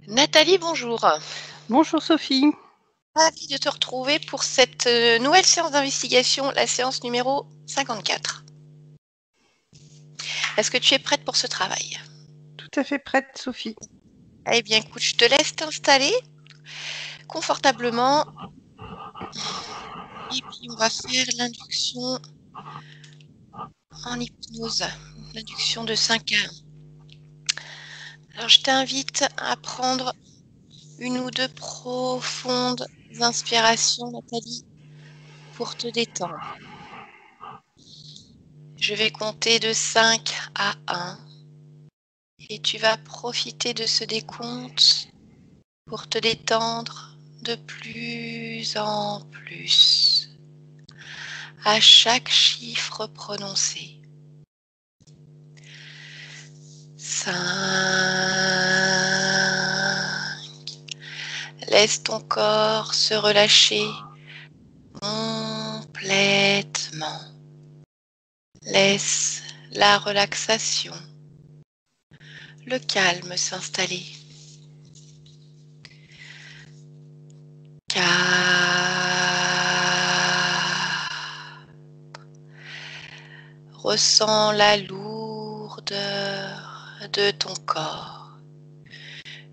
Nathalie, bonjour. Bonjour Sophie. Ravie de te retrouver pour cette nouvelle séance d'investigation, la séance numéro 54. Est-ce que tu es prête pour ce travail? Tout à fait prête, Sophie. Eh bien, écoute, je te laisse t'installer confortablement. Et puis, on va faire l'induction en hypnose, l'induction de 5 à 1. Alors, je t'invite à prendre une ou deux profondes inspirations, Nathalie, pour te détendre. Je vais compter de 5 à 1. Et tu vas profiter de ce décompte pour te détendre de plus en plus à chaque chiffre prononcé. 5. Laisse ton corps se relâcher complètement. Laisse la relaxation, le calme s'installer. 4. Ressens la lourdeur de ton corps.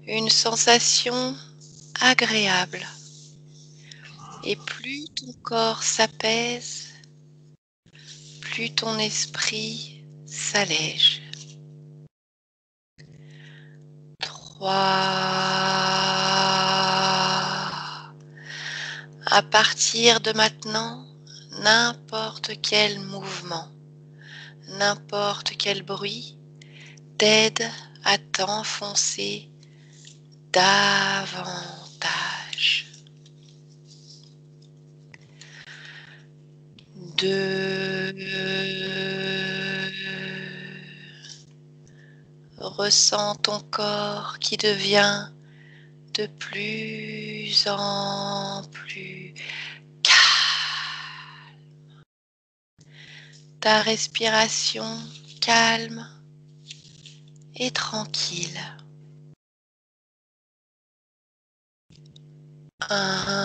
Une sensation agréable. Et plus ton corps s'apaise, plus ton esprit s'allège. 3. À partir de maintenant, n'importe quel mouvement, n'importe quel bruit t'aide à t'enfoncer davantage. 2. Ressens ton corps qui devient de plus en plus calme. Ta respiration calme et tranquille. 1.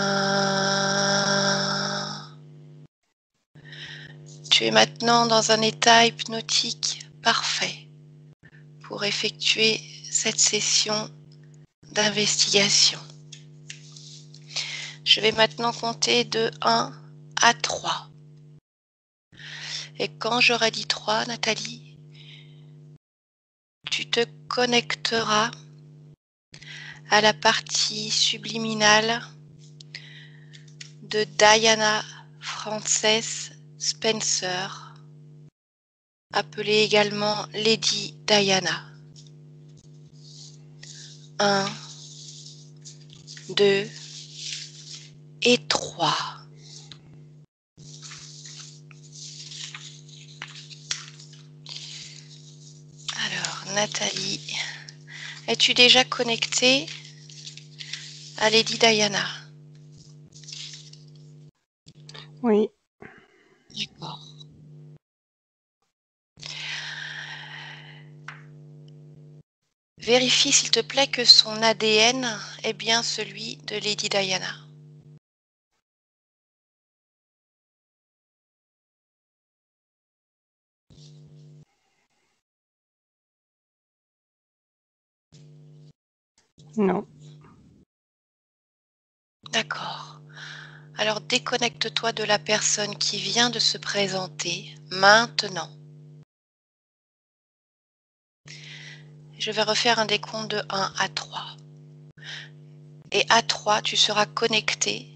Tu es maintenant dans un état hypnotique parfait pour effectuer cette session d'investigation. Je vais maintenant compter de 1 à 3. Et quand j'aurai dit 3, Nathalie, tu te connecteras à la partie subliminale de Diana Frances Spencer, appelée également Lady Diana. 1, 2 et 3. Alors, Nathalie, es-tu déjà connectée à Lady Diana? Oui. D'accord. Vérifie s'il te plaît que son ADN est bien celui de Lady Diana. Non. D'accord. Alors déconnecte-toi de la personne qui vient de se présenter maintenant. Je vais refaire un décompte de 1 à 3. Et à 3, tu seras connecté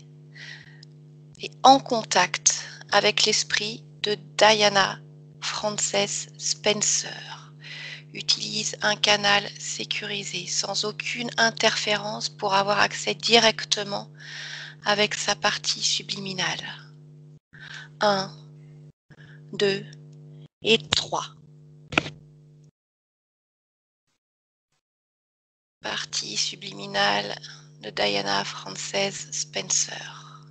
et en contact avec l'esprit de Diana Frances Spencer. Utilise un canal sécurisé sans aucune interférence pour avoir accès directement avec sa partie subliminale. 1, 2 et 3. Partie subliminale de Diana Frances Spencer.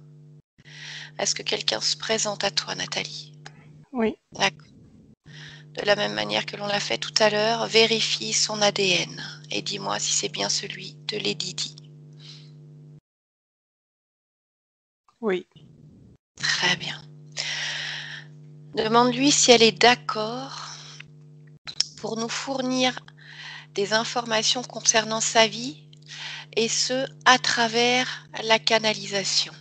Est-ce que quelqu'un se présente à toi, Nathalie? Oui. D'accord. de la même manière que l'on l'a fait tout à l'heure, vérifie son ADN et dis-moi si c'est bien celui de Lady Di. Oui. Très bien. Demande-lui si elle est d'accord pour nous fournir des informations concernant sa vie, et ce, à travers la canalisation.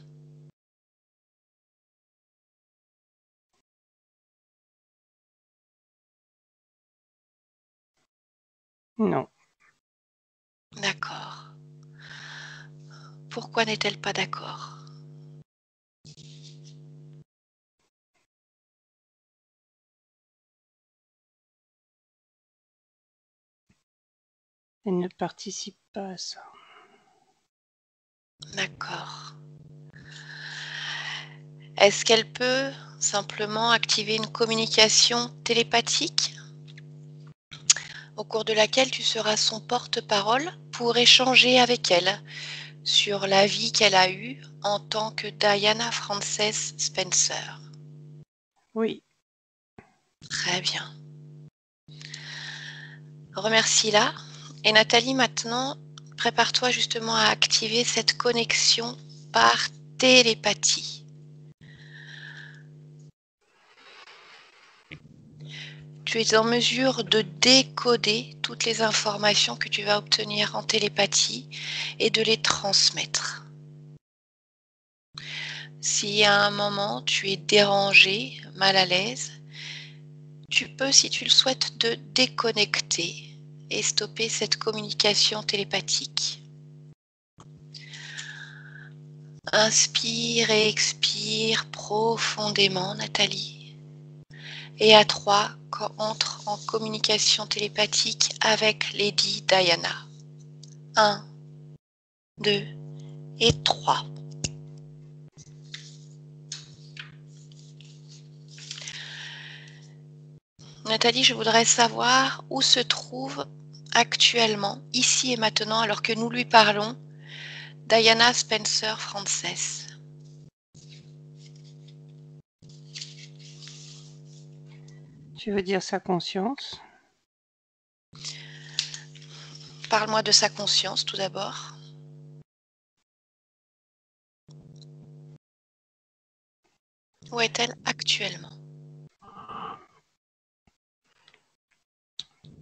Non. D'accord. Pourquoi n'est-elle pas d'accord? Elle ne participe pas à ça. D'accord. Est-ce qu'elle peut simplement activer une communication télépathique au cours de laquelle tu seras son porte-parole pour échanger avec elle sur la vie qu'elle a eue en tant que Diana Frances Spencer? Oui. Très bien. Remercie-la. Et Nathalie, maintenant, prépare-toi justement à activer cette connexion par télépathie. Tu es en mesure de décoder toutes les informations que tu vas obtenir en télépathie et de les transmettre. Si à un moment tu es dérangé, mal à l'aise, tu peux, si tu le souhaites, te déconnecter et stopper cette communication télépathique. Inspire et expire profondément, Nathalie. Et à 3, entre en communication télépathique avec Lady Diana. 1, 2 et 3. Nathalie, je voudrais savoir où se trouve actuellement, ici et maintenant, alors que nous lui parlons, Diana Spencer Frances. Tu veux dire sa conscience? Parle-moi de sa conscience tout d'abord. Où est-elle actuellement?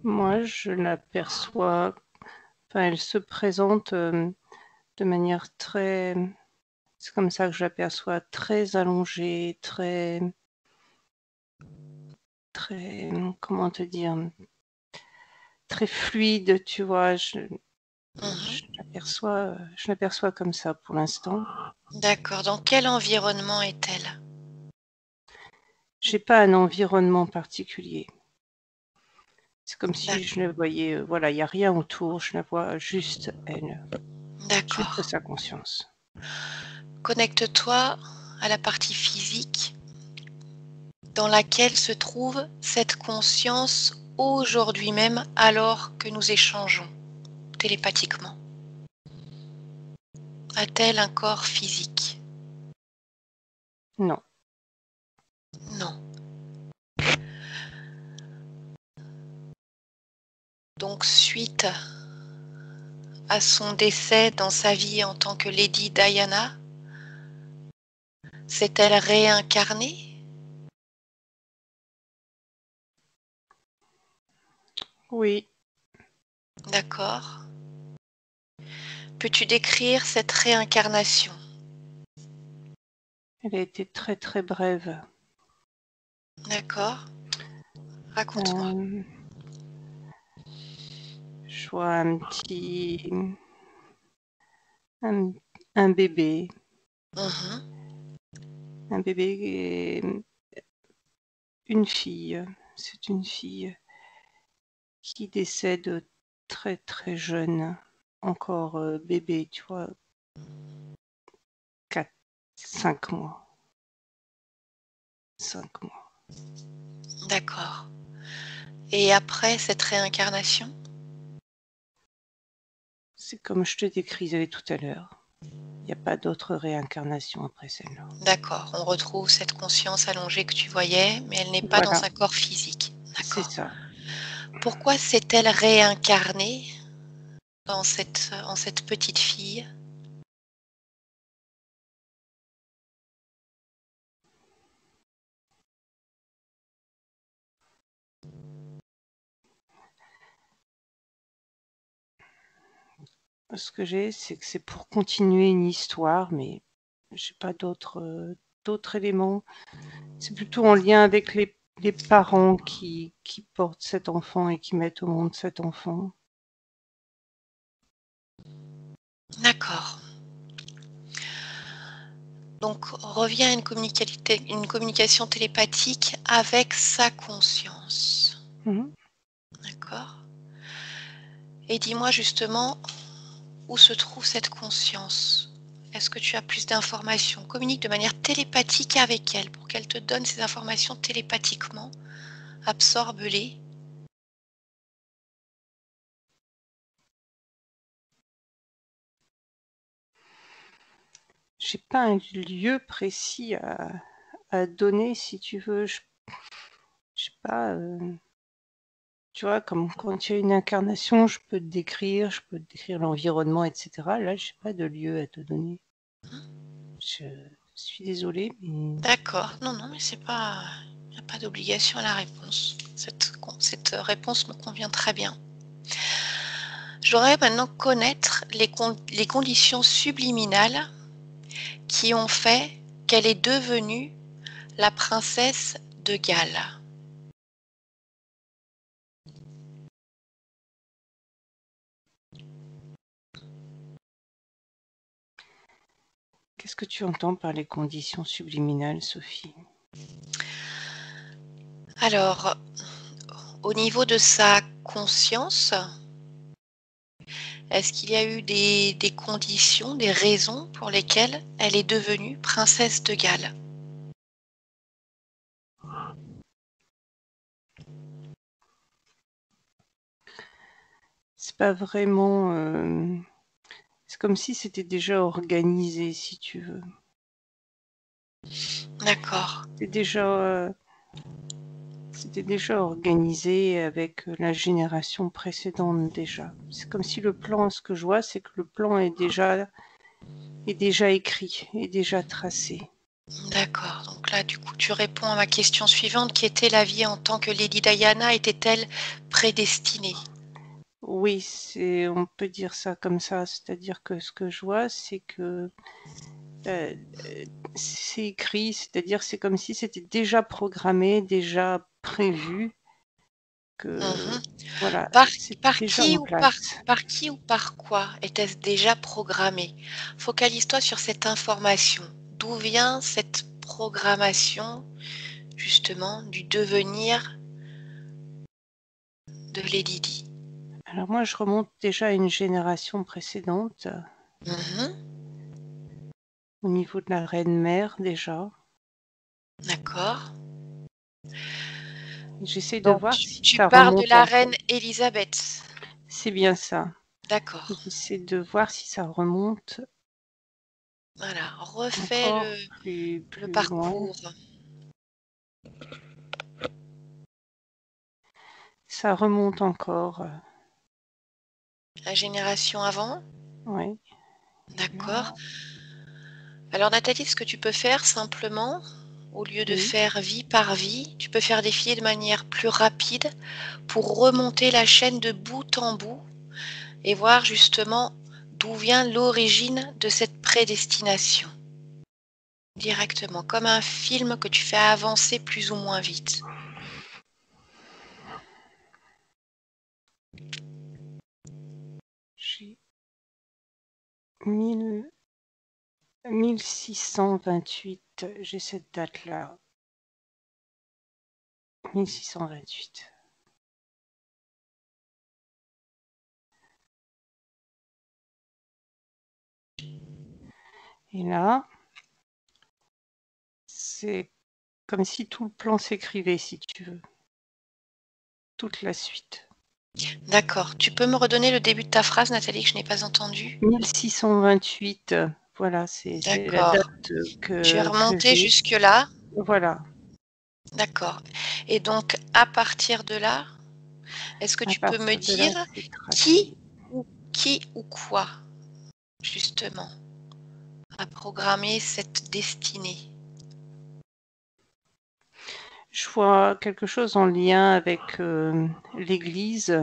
Moi, je l'aperçois. Enfin, elle se présente de manière très. C'est comme ça que je l'aperçois, très allongée, très. Très. Comment te dire? Très fluide, tu vois. Je l'aperçois comme ça pour l'instant. D'accord. Dans quel environnement est-elle? J'ai pas un environnement particulier. C'est comme si D'ac- je la voyais, voilà, il y a rien autour, je la vois juste elle, juste D'accord. sa conscience. Connecte-toi à la partie physique dans laquelle se trouve cette conscience aujourd'hui même alors que nous échangeons télépathiquement. A-t-elle un corps physique? Non, Non. Donc suite à son décès dans sa vie en tant que Lady Diana, s'est-elle réincarnée? oui, D'accord. Peux-tu décrire cette réincarnation? elle a été très très brève. D'accord. Raconte-moi. Euh, je vois un, un bébé, Mhm. un bébé et une fille. C'est une fille qui décède très très jeune, encore bébé, tu vois, 4, 5 mois. 5 mois. D'accord. Et après cette réincarnation? C'est comme je te décrivais tout à l'heure. Il n'y a pas d'autre réincarnation après celle-là. D'accord. On retrouve cette conscience allongée que tu voyais, mais elle n'est pas dans Voilà, un corps physique. c'est C'est D'accord. ça. Pourquoi s'est-elle réincarnée en cette petite fille? Ce que j'ai, c'est que c'est pour continuer une histoire, mais j'ai pas d'autres éléments. C'est plutôt en lien avec les parents qui portent cet enfant et qui mettent au monde cet enfant. D'accord. Donc revient à une communication télépathique avec sa conscience. Mhm. D'accord? Et dis-moi justement où se trouve cette conscience. Est-ce que tu as plus d'informations? Communique de manière télépathique avec elle pour qu'elle te donne ces informations télépathiquement. Absorbe-les. J'ai pas un lieu précis à donner, si tu veux. Je sais pas. Tu vois, comme quand il y a une incarnation, je peux te décrire l'environnement, etc. Là, j'ai pas de lieu à te donner. Je suis désolée, mais D'accord. Non, non, mais c'est pas. Il n'y a pas d'obligation à la réponse. Cette réponse me convient très bien. Je voudrais maintenant connaître les conditions subliminales qui ont fait qu'elle est devenue la princesse de Galles. qu'est-ce que tu entends par les conditions subliminales, Sophie? Alors, au niveau de sa conscience, est-ce qu'il y a eu des conditions, des raisons pour lesquelles elle est devenue princesse de Galles? C'est pas vraiment. C'est comme si c'était déjà organisé, si tu veux. D'accord. C'était déjà organisé avec la génération précédente déjà. C'est comme si le plan, ce que je vois, c'est que le plan est déjà écrit, est déjà tracé. D'accord. Donc là, du coup, tu réponds à ma question suivante, qui était la vie en tant que Lady Diana était-elle prédestinée? Oui, on peut dire ça comme ça. C'est-à-dire que ce que je vois, c'est que euh, c'est écrit, c'est-à-dire c'est comme si c'était déjà programmé, déjà prévu, que Mhm. voilà, Par, c'était par déjà qui en ou place. par qui ou par quoi était-ce déjà programmé? Focalise-toi sur cette information. D'où vient cette programmation, justement, du devenir de Lady Di? Alors moi, je remonte déjà à une génération précédente, Mhm. au niveau de la reine-mère déjà. D'accord. J'essaie de Donc, voir si tu ça parles de remonte la encore. reine Elisabeth. C'est bien ça. D'accord. J'essaie de voir si ça remonte Voilà. Refais encore le plus loin. parcours. Ça remonte encore. La génération avant. Ouais. D'accord. Alors Nathalie, ce que tu peux faire simplement, au lieu de Oui. faire vie par vie, tu peux faire défiler de manière plus rapide pour remonter la chaîne de bout en bout et voir justement d'où vient l'origine de cette prédestination. Directement, comme un film que tu fais avancer plus ou moins vite. J'ai 1628. J'ai cette date-là. 1628. Et là, c'est comme si tout le plan s'écrivait, si tu veux. Toute la suite. D'accord. Tu peux me redonner le début de ta phrase, Nathalie, que je n'ai pas entendu? 1628. Voilà, c'est la D'accord. date Tu es que remontée j'ai. jusque-là. Voilà. D'accord. Et donc, à partir de là, est-ce que À tu peux me partir de là, dire c'est qui tracé. qui ou quoi, justement, a programmé cette destinée? Je vois quelque chose en lien avec l'Église,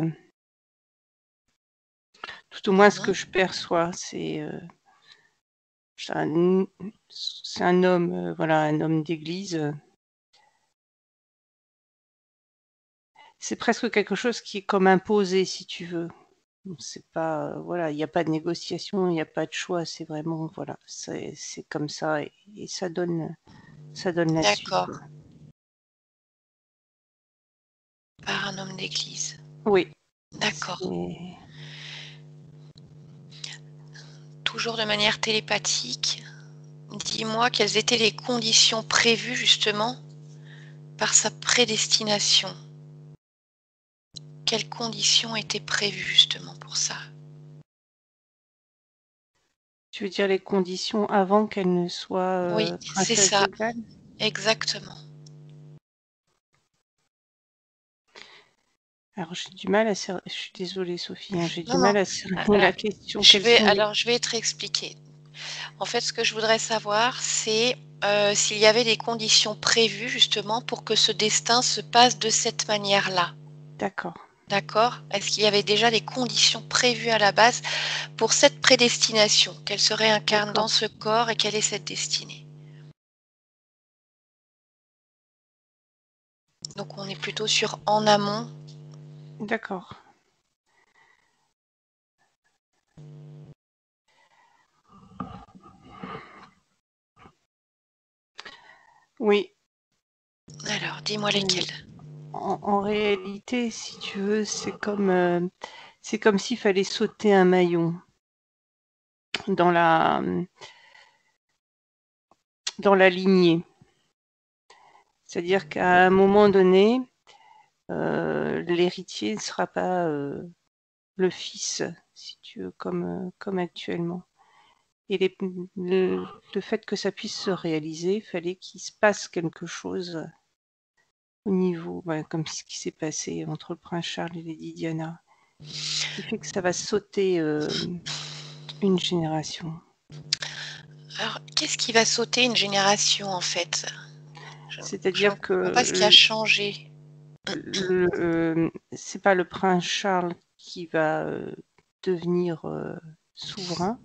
tout au moins ce que Mmh. je perçois, c'est un homme, voilà, un homme d'Église. C'est presque quelque chose qui est comme imposé, si tu veux. C'est pas, voilà, il n'y a pas de négociation, il n'y a pas de choix, c'est vraiment, voilà, c'est comme ça et ça donne la suite, D'accord, quoi. par un homme d'église. Oui, D'accord. c'est Toujours de manière télépathique, dis-moi quelles étaient les conditions prévues justement par sa prédestination? Quelles conditions étaient prévues justement pour ça? tu veux dire les conditions avant qu'elle ne soit, Oui, c'est princesse de ça, Galles? exactement. Alors j'ai du mal à cer je suis désolée Sophie, hein, j'ai du Non, non, mal à cerner la question. Quelles sont les je vais te réexpliquer. En fait, ce que je voudrais savoir, c'est, s'il y avait des conditions prévues justement pour que ce destin se passe de cette manière-là. d'accord, D'accord? Est-ce qu'il y avait déjà des conditions prévues à la base pour cette prédestination? Qu'elle se réincarne d'accord, dans ce corps et quelle est cette destinée? Donc on est plutôt sur en amont. d'accord. Oui, Alors, dis-moi oui. lesquelles? En réalité, si tu veux, c'est comme s'il fallait sauter un maillon dans la, dans la lignée. C'est-à-dire qu'à un moment donné, l'héritier ne sera pas, le fils, si tu veux, comme actuellement. Et le fait que ça puisse se réaliser, il fallait qu'il se passe quelque chose au niveau, ouais, comme ce qui s'est passé entre le prince Charles et Lady Diana, qui fait que ça va sauter une génération. Alors, qu'est-ce qui va sauter une génération en fait? Je ne C'est-à-dire comprends pas ce qui a que changé. c'est pas le prince Charles qui va devenir souverain,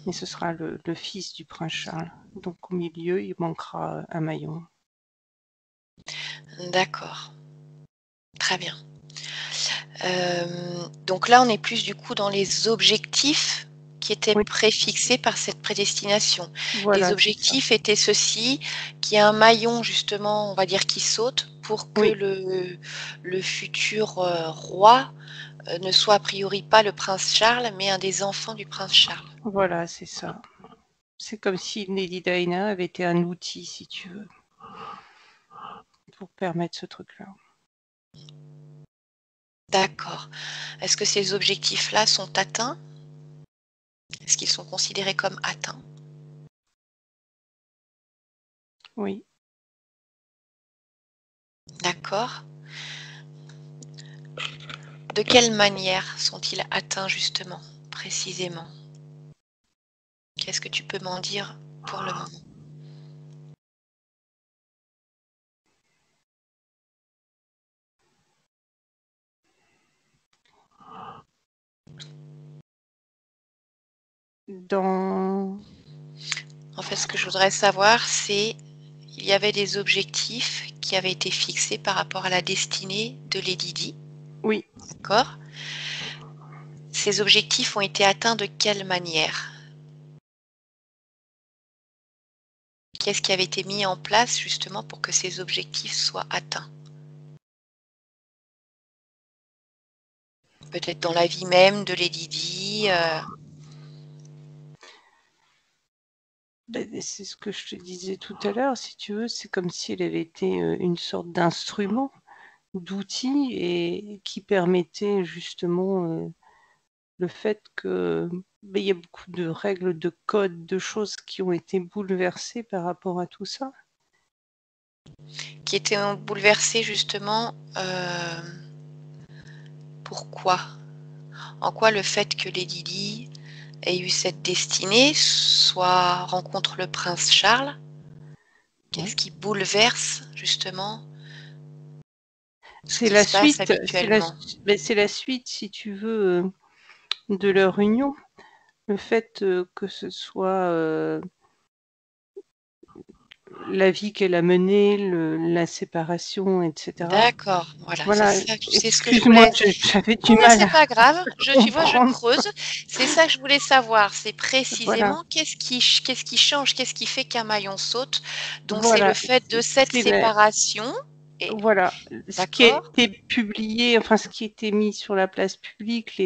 mais ce sera le fils du prince Charles. Donc au milieu, il manquera un maillon. D'accord, très bien. Donc là, on est plus du coup dans les objectifs qui étaient Oui, préfixés par cette prédestination. Les voilà, c'est ça. objectifs étaient ceux-ci, qu'il y ait un maillon justement, on va dire, qui saute pour que Oui, le futur, roi, ne soit a priori pas le prince Charles, mais un des enfants du prince Charles. voilà, c'est ça. C'est comme si Lady Diana avait été un outil, si tu veux, pour permettre ce truc-là. D'accord. Est-ce que ces objectifs-là sont atteints? Est-ce qu'ils sont considérés comme atteints? Oui. D'accord. De quelle manière sont-ils atteints justement, précisément? Qu'est-ce que tu peux m'en dire pour le moment? Dans... En fait, ce que je voudrais savoir, c'est il y avait des objectifs qui avaient été fixés par rapport à la destinée de Lady Di, Oui. d'accord? Ces objectifs ont été atteints de quelle manière? Qu'est-ce qui avait été mis en place justement pour que ces objectifs soient atteints? Peut-être dans la vie même de Lady Di, Ben, c'est ce que je te disais tout à l'heure, si tu veux, c'est comme si elle avait été une sorte d'instrument, d'outil, et qui permettait justement le fait que ben, il y a beaucoup de règles, de codes, de choses qui ont été bouleversées par rapport à tout ça. qui était bouleversé justement. Pourquoi? En quoi le fait que Lady Di ait eu cette destinée, soit rencontre le prince Charles, qu'est-ce qui bouleverse justement ce C'est qui la se passe suite, habituellement? c'est la suite, si tu veux, de leur union. Le fait que ce soit la vie qu'elle a menée, la séparation, etc. D'accord, voilà, c'est Voilà, ça, c'est ce que je excuse-moi, voulais. j'avais Non, du mais mal c'est à pas grave. Tu vois, je comprendre. creuse. C'est ça que je voulais savoir. C'est Voilà, précisément qu'est-ce qui change, qu'est-ce qui fait qu'un maillon saute. Donc, c'est le voilà, fait de cette c'est la- séparation. Et voilà, ce qui a d'accord. été publié, enfin ce qui a été mis sur la place publique,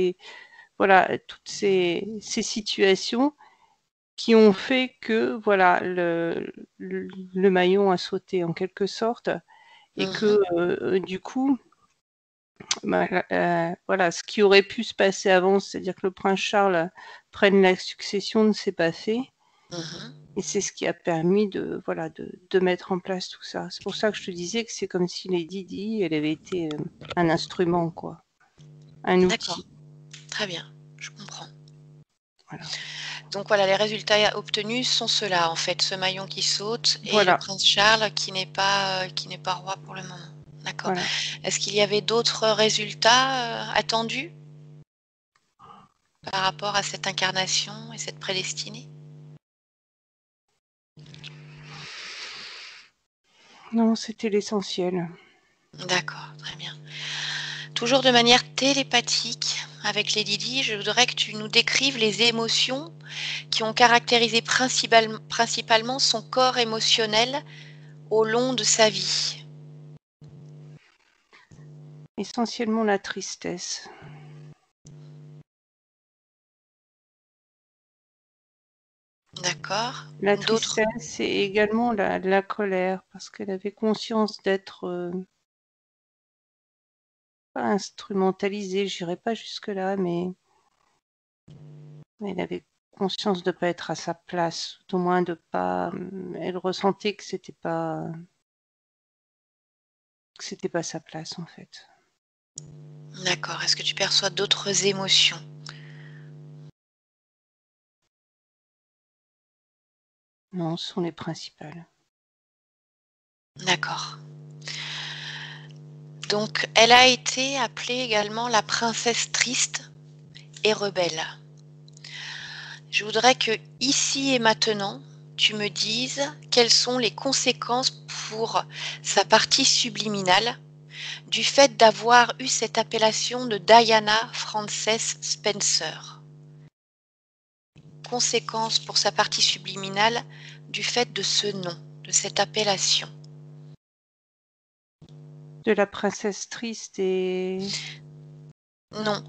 voilà, toutes ces situations qui ont fait que voilà le maillon a sauté en quelque sorte et Mhm, que du coup bah, voilà, ce qui aurait pu se passer avant, c'est-à-dire que le prince Charles prenne la succession, ne s'est pas fait. mhm. Et c'est ce qui a permis voilà, de mettre en place tout ça. C'est pour ça que je te disais que c'est comme si Lady Di, elle avait été un instrument, quoi, un D'accord, outil. très bien, je comprends. Voilà. Donc voilà, les résultats obtenus sont ceux-là, en fait, ce maillon qui saute et le Voilà, prince Charles qui n'est pas roi pour le moment. D'accord. voilà. Est-ce qu'il y avait d'autres résultats attendus par rapport à cette incarnation et cette prédestinée? Non, c'était l'essentiel. D'accord, très bien. Toujours de manière télépathique avec Lady Di, je voudrais que tu nous décrives les émotions qui ont caractérisé principalement son corps émotionnel au long de sa vie. Essentiellement la tristesse. D'accord. La D'autres? tristesse et également la colère, parce qu'elle avait conscience d'être pas instrumentalisée, j'irai pas jusque-là, mais elle avait conscience de pas être à sa place, tout au moins de pas. Elle ressentait que c'était pas sa place en fait. D'accord. Est-ce que tu perçois d'autres émotions? Non, ce sont les principales. D'accord. Donc, elle a été appelée également la princesse triste et rebelle. Je voudrais que, ici et maintenant, tu me dises quelles sont les conséquences pour sa partie subliminale du fait d'avoir eu cette appellation de Diana Frances Spencer. Conséquences pour sa partie subliminale du fait de ce nom, de cette appellation. De la princesse triste et. Non,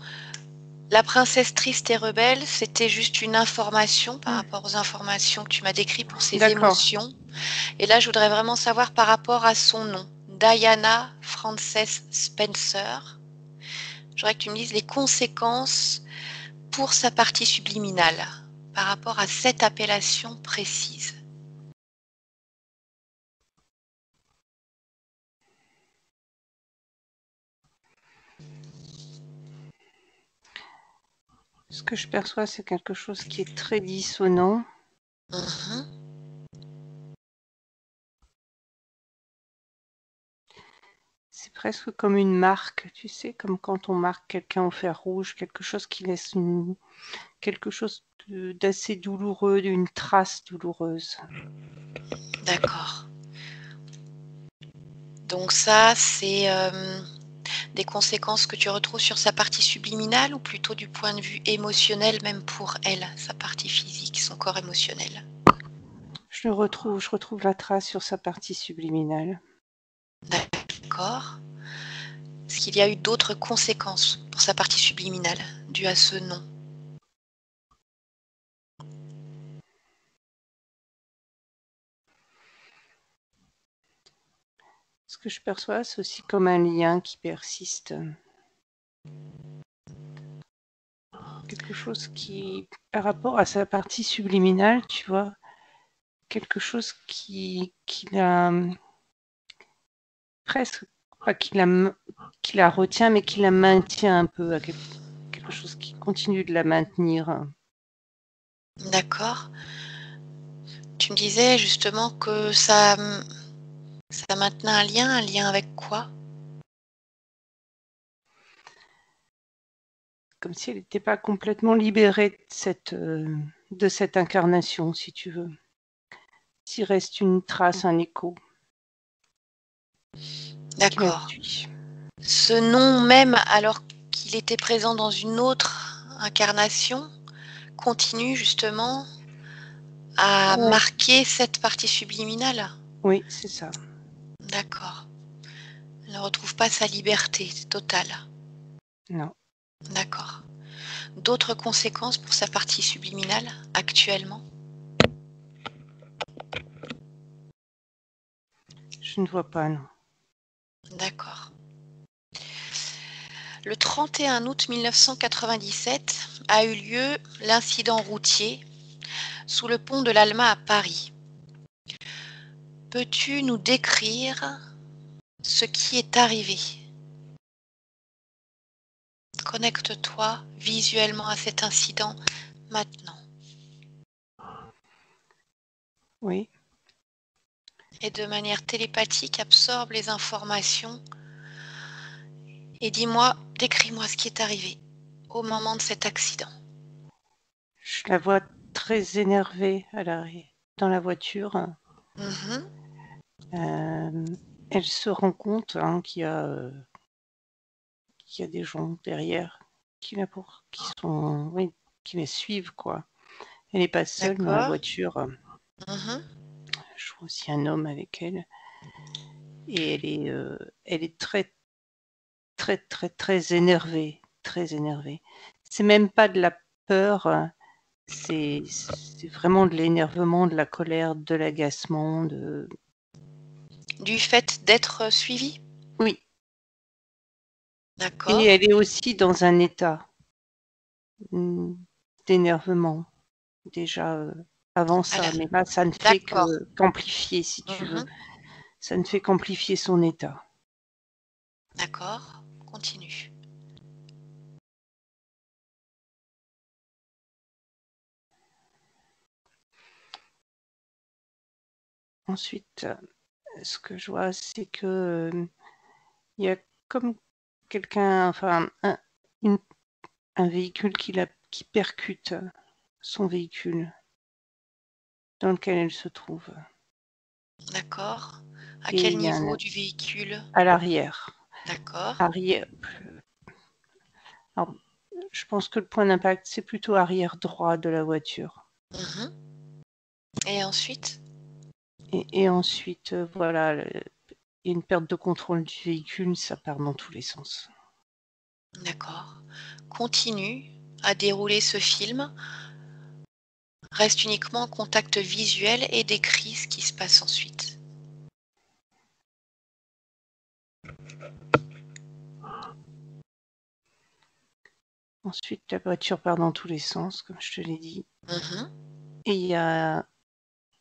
la princesse triste et rebelle, c'était juste une information par Hmm, rapport aux informations que tu m'as décrites pour ses d'accord. émotions. Et là, je voudrais vraiment savoir par rapport à son nom, Diana Frances Spencer. Je voudrais que tu me dises les conséquences pour sa partie subliminale par rapport à cette appellation précise. Ce que je perçois, c'est quelque chose qui est très dissonant. Mhm. C'est presque comme une marque, tu sais, comme quand on marque quelqu'un au fer rouge, quelque chose qui laisse quelque chose d'assez douloureux, d'une trace douloureuse. D'accord. Donc ça, c'est des conséquences que tu retrouves sur sa partie subliminale ou plutôt du point de vue émotionnel, même pour elle, sa partie physique, son corps émotionnel. Je retrouve la trace sur sa partie subliminale. D'accord. Est-ce qu'il y a eu d'autres conséquences pour sa partie subliminale dues à ce nom? Ce que je perçois, c'est aussi comme un lien qui persiste. Quelque chose qui, par rapport à sa partie subliminale, tu vois, quelque chose qui l'a presque pas qu'il la retient, mais qu'il la maintient un peu, à quelque chose qui continue de la maintenir. D'accord. Tu me disais justement que ça maintenait un lien avec quoi? Comme si elle n'était pas complètement libérée de cette incarnation, si tu veux. S'il reste une trace, un écho qui la D'accord. suit. Ce nom même, alors qu'il était présent dans une autre incarnation, continue justement à Ouais. marquer cette partie subliminale? Oui, c'est ça. D'accord. Elle ne retrouve pas sa liberté totale. Non. D'accord. D'autres conséquences pour sa partie subliminale actuellement? Je ne vois pas, non. D'accord. Le 31 août 1997 a eu lieu l'incident routier sous le pont de l'Alma à Paris. Peux-tu nous décrire ce qui est arrivé? Connecte-toi visuellement à cet incident maintenant. Oui. Et de manière télépathique, absorbe les informations et dis-moi, décris-moi ce qui est arrivé au moment de cet accident. Je la vois très énervée dans la voiture. Mhm. Elle se rend compte qu'il y a des gens derrière qui la suivent, quoi. Elle n'est pas seule dans la D'accord. voiture. Mhm. Je vois aussi un homme avec elle. Et elle est très, très, très, très énervée. Très énervée. C'est même pas de la peur. C'est vraiment de l'énervement, de la colère, de l'agacement. Du fait d'être suivi? Oui. Et D'accord. elle est aussi dans un état d'énervement. Déjà avant À la- ça, mais là, ça ne fait D'accord. qu'amplifier, si tu veux. Mhm. Ça ne fait qu'amplifier son état. D'accord. Continue. Ensuite, ce que je vois, c'est que il y a comme quelqu'un, enfin, une- un véhicule qui percute son véhicule dans lequel elle se trouve. D'accord. À Et quel il y a niveau du véhicule? à l'arrière. D'accord. Arrière. Alors, je pense que le point d'impact, c'est plutôt arrière droit de la voiture. Mhm. Et ensuite? Et ensuite, voilà, il y a une perte de contrôle du véhicule, ça part dans tous les sens. D'accord. Continue à dérouler ce film. Reste uniquement en contact visuel et décris ce qui se passe ensuite. Ensuite, la voiture part dans tous les sens, comme je te l'ai dit. Mhm. Et il y a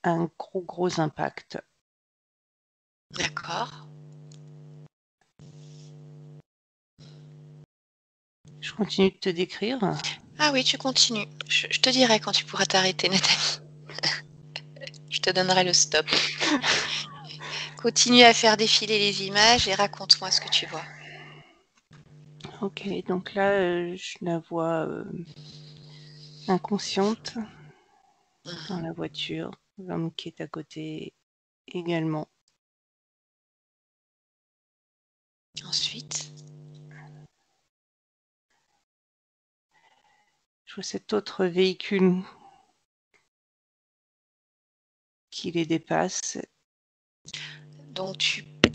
un gros impact. D'accord. Je continue de te décrire. Ah oui, tu continues. Je te dirai quand tu pourras t'arrêter, Nathalie. Je te donnerai le stop. Continue à faire défiler les images et raconte-moi ce que tu vois. Ok, donc là, je la vois inconsciente dans Mhm. la voiture. L'homme qui est à côté également. Ensuite, Je vois cet autre véhicule qui les dépasse. donc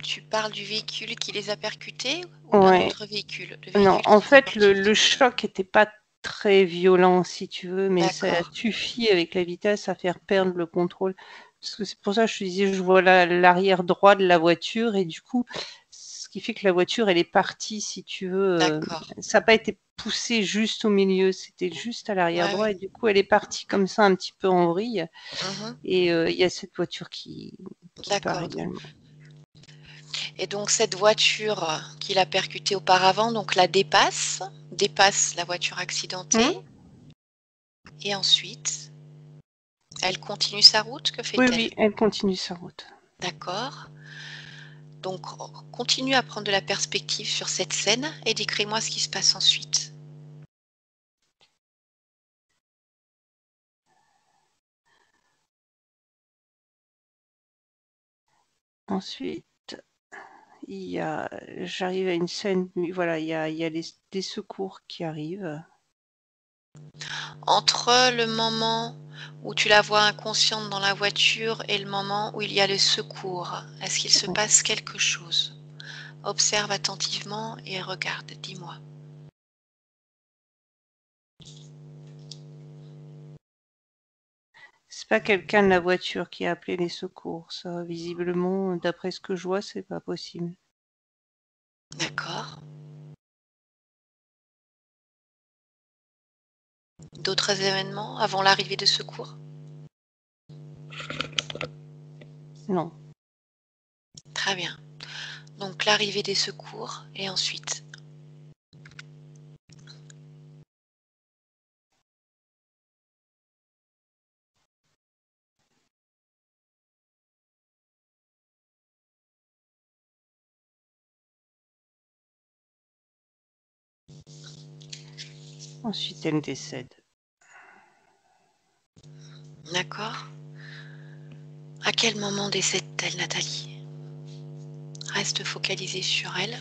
tu parles du véhicule qui les a percutés ou d'un Ouais, autre véhicule? Le non, véhicule en qui les a fait, le percutés. choc n'était pas très violent, si tu veux, mais ça D'accord. suffit avec la vitesse à faire perdre le contrôle. Parce que c'est pour ça que je te disais, je vois l'arrière droit de la voiture et du coup, ce qui fait que la voiture, elle est partie, si tu veux. D'accord. Ça n'a pas été poussé juste au milieu, c'était juste à l'arrière Ouais, droit oui. et du coup, elle est partie comme ça un petit peu en vrille. Mhm. Et il y a cette voiture qui part D'accord. également. Et donc cette voiture qui l'a percutée auparavant, donc la dépasse la voiture accidentée et ensuite, elle continue sa route? Que Oui, fait-elle? oui, elle continue sa route. D'accord. Donc continue à prendre de la perspective sur cette scène et décris-moi ce qui se passe ensuite. Ensuite, j'arrive à une scène, voilà, il y a des secours qui arrivent. Entre le moment où tu la vois inconsciente dans la voiture et le moment où il y a le secours, est-ce qu'il se Ouais. passe quelque chose? Observe attentivement et regarde, dis-moi. C'est pas quelqu'un de la voiture qui a appelé les secours, ça. Visiblement, d'après ce que je vois, c'est pas possible. D'accord. D'autres événements avant l'arrivée de secours? Non. Très bien. Donc l'arrivée des secours et ensuite. Ensuite, elle décède. D'accord. À quel moment décède-t-elle, Nathalie? Reste focalisée sur elle.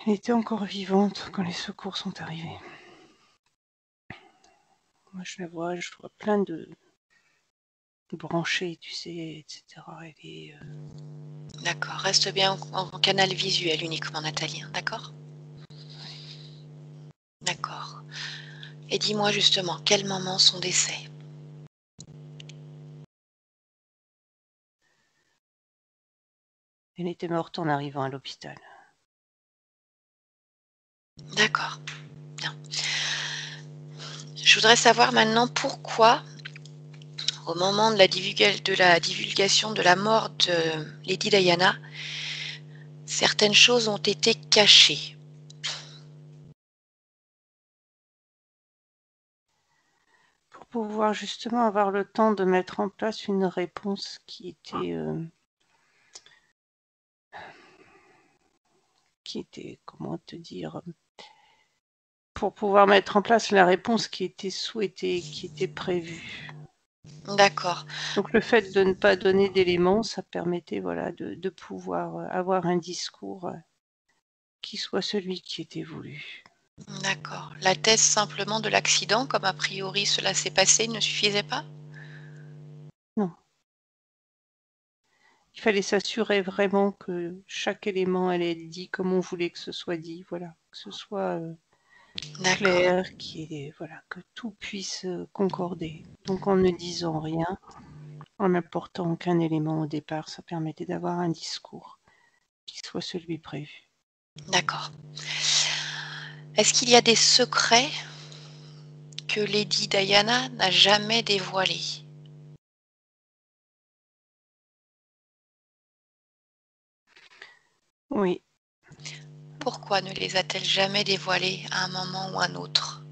Elle était encore vivante quand les secours sont arrivés. Moi, je la vois, je vois plein de branchées, tu sais, etc. Elle est, D'accord. Reste bien en canal visuel uniquement, Nathalie. Hein, d'accord? D'accord. Et dis-moi justement, quel moment son décès? elle était morte en arrivant à l'hôpital. D'accord. Bien. Je voudrais savoir maintenant pourquoi, au moment de la divulgation de la mort de Lady Diana, certaines choses ont été cachées. Pour pouvoir justement avoir le temps de mettre en place une réponse qui était, comment te dire, pour pouvoir mettre en place la réponse qui était souhaitée, qui était prévue. D'accord. Donc le fait de ne pas donner d'éléments, ça permettait voilà, de pouvoir avoir un discours qui soit celui qui était voulu. D'accord. La thèse simplement de l'accident, comme a priori cela s'est passé, ne suffisait pas? Non. Il fallait s'assurer vraiment que chaque élément allait être dit comme on voulait que ce soit dit, voilà, que ce soit D'accord. clair, voilà, que tout puisse concorder. Donc en ne disant rien, en n'apportant aucun élément au départ, ça permettait d'avoir un discours qui soit celui prévu. D'accord. Est-ce qu'il y a des secrets que Lady Diana n'a jamais dévoilés? Oui, Pourquoi ne les a-t-elle jamais dévoilés à un moment ou un autre?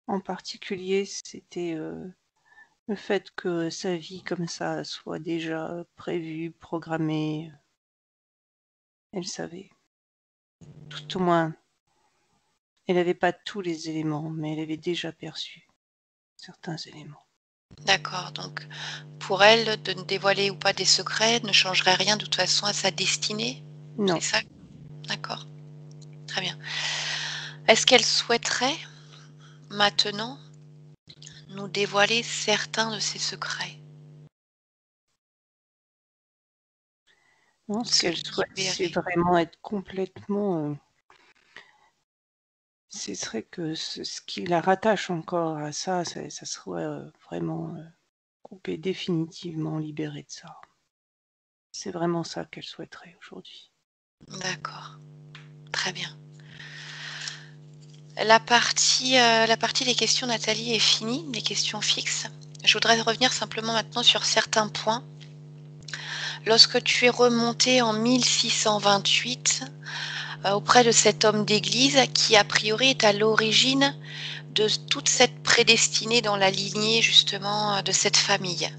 en particulier, c'était le fait que sa vie comme ça soit déjà prévue, programmée, elle savait. Tout au moins, elle n'avait pas tous les éléments, mais elle avait déjà perçu certains éléments. D'accord, donc pour elle, de ne dévoiler ou pas des secrets ne changerait rien de toute façon à sa destinée? C'est Non, ça? D'accord, très bien. Est-ce qu'elle souhaiterait maintenant nous dévoiler certains de ses secrets? non, ce Se qu'elle souhaite, c'est libérer? vraiment être complètement. Ce serait que ce qui la rattache encore à ça, ça serait vraiment coupé définitivement, libéré de ça. C'est vraiment ça qu'elle souhaiterait aujourd'hui. D'accord, très bien. La partie des questions, Nathalie, est finie, des questions fixes. Je voudrais revenir simplement maintenant sur certains points. Lorsque tu es remonté en 1628 auprès de cet homme d'église qui, a priori, est à l'origine de toute cette prédestinée dans la lignée, justement, de cette famille.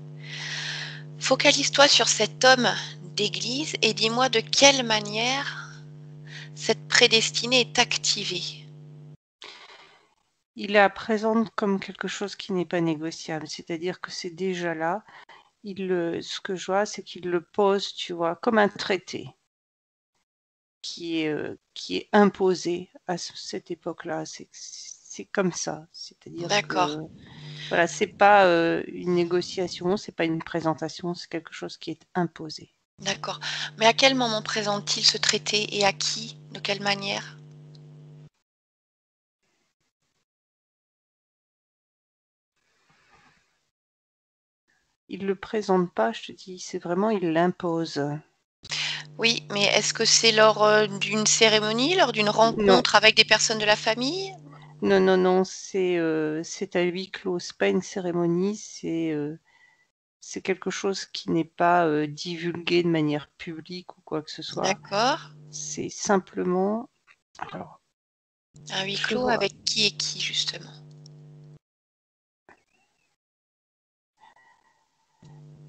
Focalise-toi sur cet homme d'église et dis-moi de quelle manière cette prédestinée est activée. Il la présente comme quelque chose qui n'est pas négociable, c'est-à-dire que c'est déjà là. Ce que je vois, c'est qu'il le pose, tu vois, comme un traité qui est imposé à cette époque-là. C'est comme ça, c'est-à-dire D'accord, que voilà, c'est pas une négociation, c'est pas une présentation, c'est quelque chose qui est imposé. d'accord. Mais à quel moment présente-t-il ce traité et à qui? De quelle manière? Il le présente pas, je te dis, c'est vraiment il l'impose. Oui, mais est-ce que c'est lors d'une cérémonie, lors d'une Non, rencontre avec des personnes de la famille? non, non, non, c'est à huis clos, c'est pas une cérémonie, c'est quelque chose qui n'est pas divulgué de manière publique ou quoi que ce soit. D'accord. C'est simplement, alors, Un huis je clos vois, avec qui et qui, justement?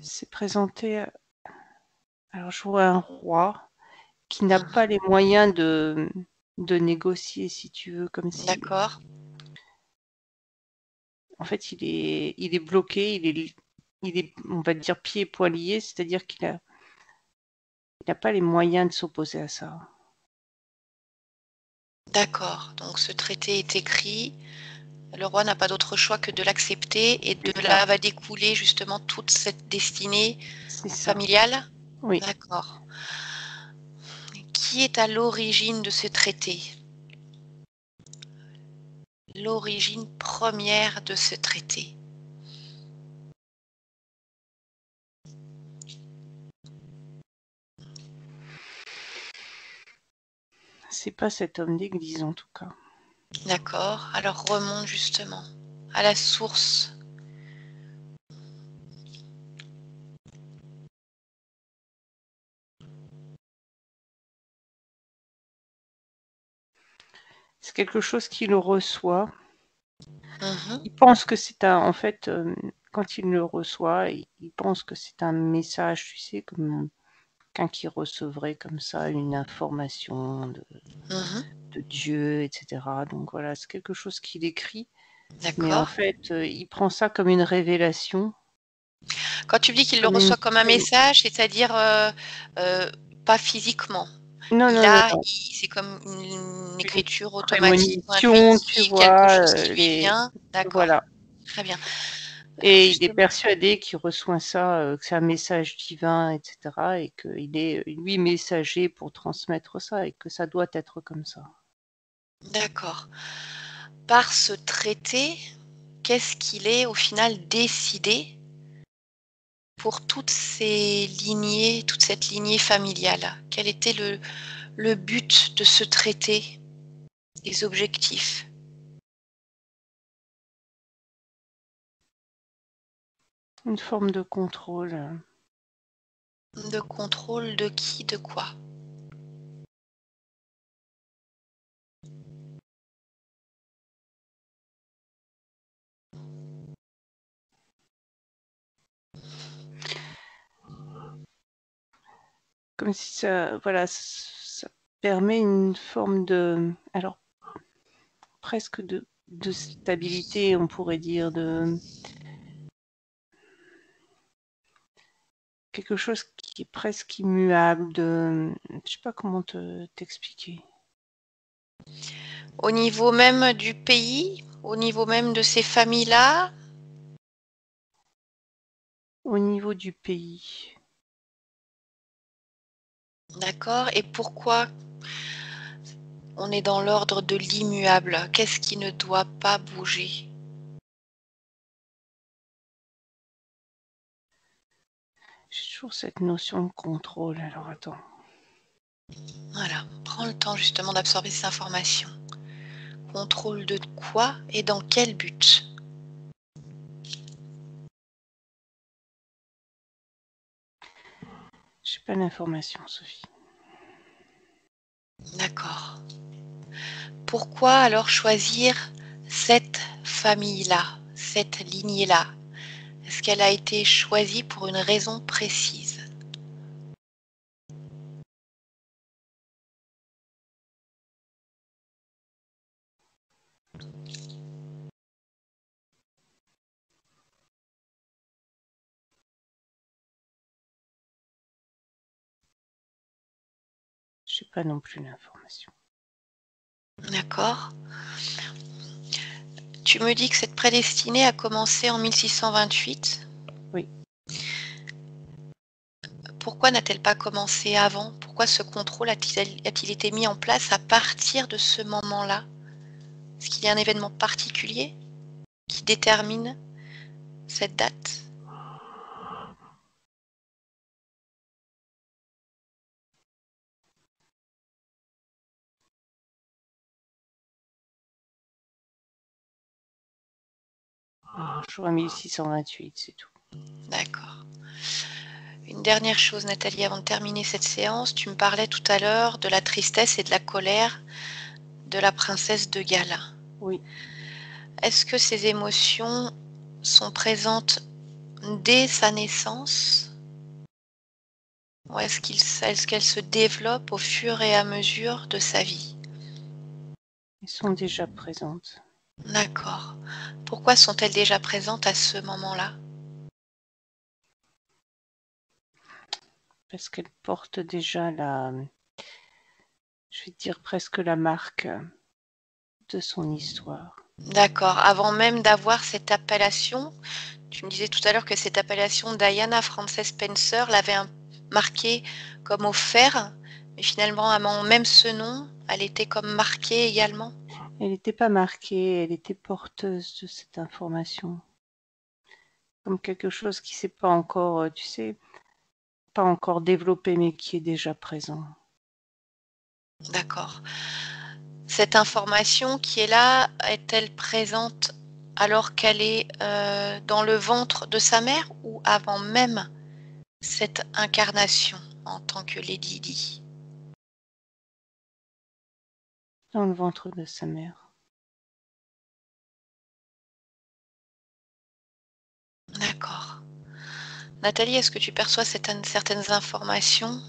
c'est présenté, alors je vois un roi qui n'a Mhm. pas les moyens de négocier, si tu veux, comme si, D'accord, en fait, il est bloqué, on va dire, pieds et poings liés, c'est-à-dire il n'a pas les moyens de s'opposer à ça. d'accord. Donc ce traité est écrit. Le roi n'a pas d'autre choix que de l'accepter et de C'est ça, là va découler justement toute cette destinée c'est ça. familiale. Oui, D'accord. Qui est à l'origine de ce traité? L'origine première de ce traité. c'est pas cet homme d'église en tout cas. D'accord. Alors remonte justement à la source. C'est quelque chose qu'il reçoit. Mhm. Il pense que c'est en fait, quand il le reçoit, il pense que c'est un message, tu sais, comme quelqu'un qui recevrait comme ça une information Mhm. de Dieu, etc. Donc voilà, c'est quelque chose qu'il écrit, mais en D'accord. fait, il prend ça comme une révélation, Quand tu dis qu'il le comme une reçoit comme un message, c'est-à-dire euh, pas physiquement. non, non, non, non, C'est comme une une écriture automatique ou prémonition, tu intuitive, quelque vois, chose qui lui vient. D'accord. voilà. Très bien. Alors Et il est justement, persuadé qu'il reçoit ça, que c'est un message divin, etc., et qu'il est lui messager pour transmettre ça, et que ça doit être comme ça. d'accord. Par ce traité, qu'est-ce qu'il est au final décidé pour toutes ces lignées, toute cette lignée familiale? Quel était le but de ce traité, les objectifs? Une forme de contrôle. De contrôle de qui, de quoi? Comme si ça, voilà, ça permet une forme alors presque de stabilité, on pourrait dire, de quelque chose qui est presque immuable, je sais pas comment t'expliquer. Au niveau même du pays, au niveau même de ces familles-là, Au niveau du pays. d'accord? Et pourquoi on est dans l'ordre de l'immuable? Qu'est-ce qui ne doit pas bouger? J'ai toujours cette notion de contrôle. Alors attends. Voilà, prends le temps justement d'absorber ces informations. contrôle de quoi et dans quel but? J'ai pas l'information, Sophie. D'accord. Pourquoi alors choisir cette famille-là, cette lignée-là? Est-ce qu'elle a été choisie pour une raison précise? J'ai pas non plus l'information. D'accord. Tu me dis que cette prédestinée a commencé en 1628. Oui. Pourquoi n'a-t-elle pas commencé avant? Pourquoi ce contrôle a-t-il été mis en place à partir de ce moment-là? Est-ce qu'il y a un événement particulier qui détermine cette date? Je vois 1628, c'est tout. D'accord. Une dernière chose, Nathalie, avant de terminer cette séance, tu me parlais tout à l'heure de la tristesse et de la colère de la princesse de Galles. Oui. Est-ce que ces émotions sont présentes dès sa naissance? Ou est-ce qu'elles se développent au fur et à mesure de sa vie? Elles sont déjà présentes. D'accord. Pourquoi sont-elles déjà présentes à ce moment-là? Parce qu'elles portent déjà je vais dire presque la marque de son histoire. D'accord. Avant même d'avoir cette appellation, tu me disais tout à l'heure que cette appellation Diana Frances Spencer l'avait marquée comme au fer, mais finalement, avant même ce nom, elle était comme marquée également. Elle n'était pas marquée, elle était porteuse de cette information. Comme quelque chose qui s'est pas encore, tu sais, pas encore développé, mais qui est déjà présent. D'accord. Cette information qui est là, est-elle présente alors qu'elle est dans le ventre de sa mère ou avant même cette incarnation en tant que Lady Di? Dans le ventre de sa mère. D'accord. Nathalie, est-ce que tu perçois certaines informations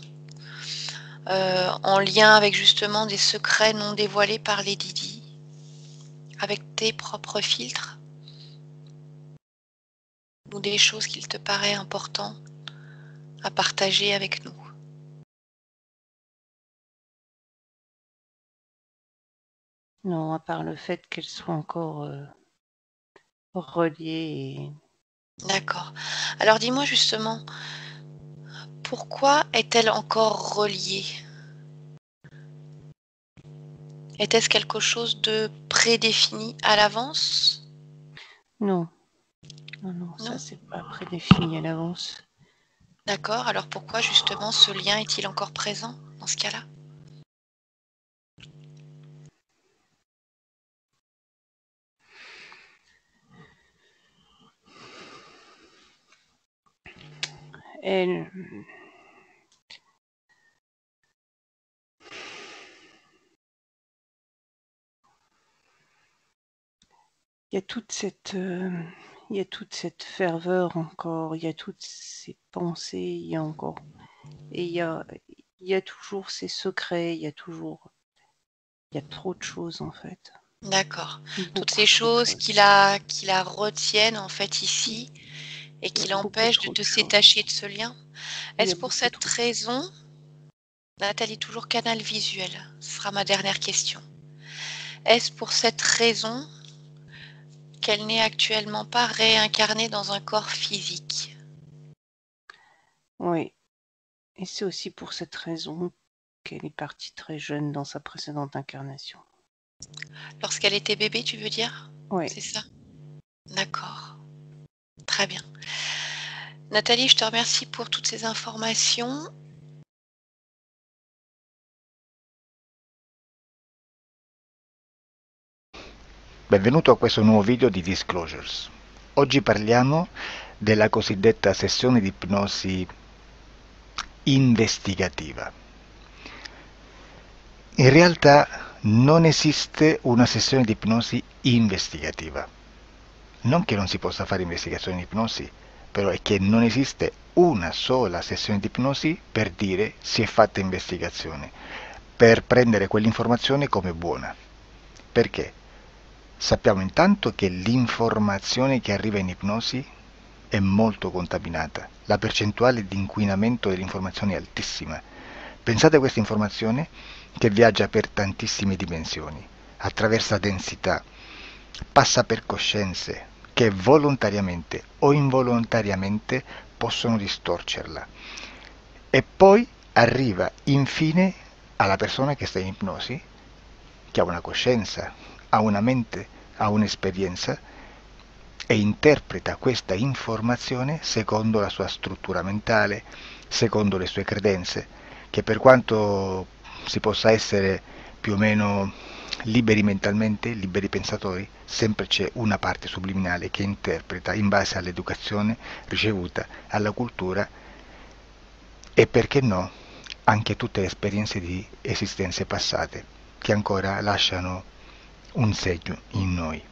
en lien avec justement des secrets non dévoilés par Lady Di, avec tes propres filtres, ou des choses qu'il te paraît important à partager avec nous? Non, à part le fait qu'elle soit encore reliée. D'accord. Alors dis-moi justement, pourquoi est-elle encore reliée? Était-ce quelque chose de prédéfini à l'avance? Non, non, ça Non? c'est pas prédéfini à l'avance. D'accord. Alors pourquoi justement ce lien est-il encore présent dans ce cas-là? Elle, il y a il y a toute cette ferveur encore, il y a toutes ces pensées, il y a encore, et il y a toujours ces secrets, il y a trop de choses en fait, D'accord. Toutes beaucoup ces trop de choses choses, qui la retiennent en fait ici et il y qui a beaucoup l'empêchent de trop de te choses, détacher de ce lien. il y Est-ce a pour beaucoup cette trop de choses. raison, Nathalie, toujours canal visuel, ce sera ma dernière question. Est-ce pour cette raison qu'elle n'est actuellement pas réincarnée dans un corps physique? Oui, et c'est aussi pour cette raison qu'elle est partie très jeune dans sa précédente incarnation. Lorsqu'elle était bébé, tu veux dire? Oui, C'est ça? D'accord. Très bien. Nathalie, je te remercie pour toutes ces informations. Benvenuto a questo nuovo video di Disclosures. Oggi parliamo della cosiddetta sessione di ipnosi investigativa. In realtà non esiste una sessione di ipnosi investigativa. Non che non si possa fare investigazione di ipnosi, però è che non esiste una sola sessione di ipnosi per dire si è fatta investigazione, per prendere quell'informazione come buona. Perché? Sappiamo intanto che l'informazione che arriva in ipnosi è molto contaminata, la percentuale di inquinamento dell'informazione è altissima. Pensate a questa informazione che viaggia per tantissime dimensioni, attraversa densità, passa per coscienze che volontariamente o involontariamente possono distorcerla e poi arriva infine alla persona che sta in ipnosi, che ha una coscienza, ha una mente, ha un'esperienza e interpreta questa informazione secondo la sua struttura mentale, secondo le sue credenze, che per quanto si possa essere più o meno liberi mentalmente, liberi pensatori, sempre c'è una parte subliminale che interpreta in base all'educazione ricevuta, alla cultura e, perché no, anche tutte le esperienze di esistenze passate che ancora lasciano un segno in noi.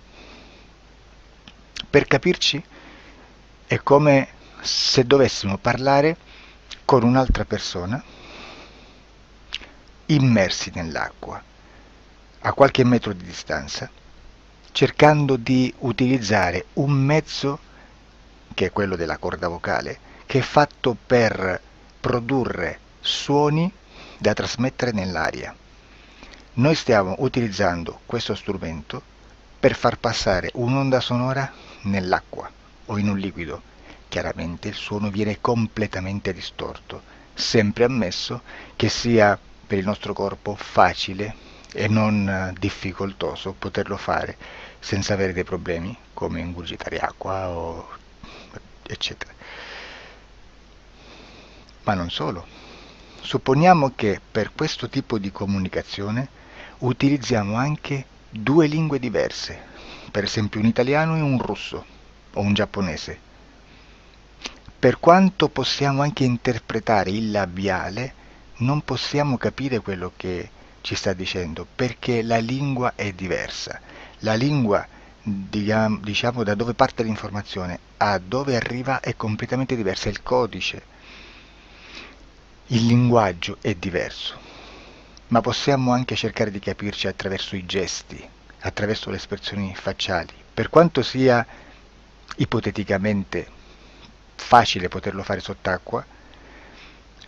Per capirci, è come se dovessimo parlare con un'altra persona immersi nell'acqua, a qualche metro di distanza, cercando di utilizzare un mezzo, che è quello della corda vocale, che è fatto per produrre suoni da trasmettere nell'aria. Noi stiamo utilizzando questo strumento per far passare un'onda sonora nell'acqua o in un liquido. Chiaramente il suono viene completamente distorto, sempre ammesso che sia per il nostro corpo facile e non difficoltoso poterlo fare senza avere dei problemi come ingurgitare acqua o eccetera. Ma non solo. Supponiamo che per questo tipo di comunicazione utilizziamo anche due lingue diverse, per esempio un italiano e un russo o un giapponese. Per quanto possiamo anche interpretare il labiale, non possiamo capire quello che ci sta dicendo, perché la lingua è diversa. La lingua, diciamo, da dove parte l'informazione a dove arriva è completamente diversa, il codice, il linguaggio è diverso. Ma possiamo anche cercare di capirci attraverso i gesti, attraverso le espressioni facciali. Per quanto sia ipoteticamente facile poterlo fare sott'acqua,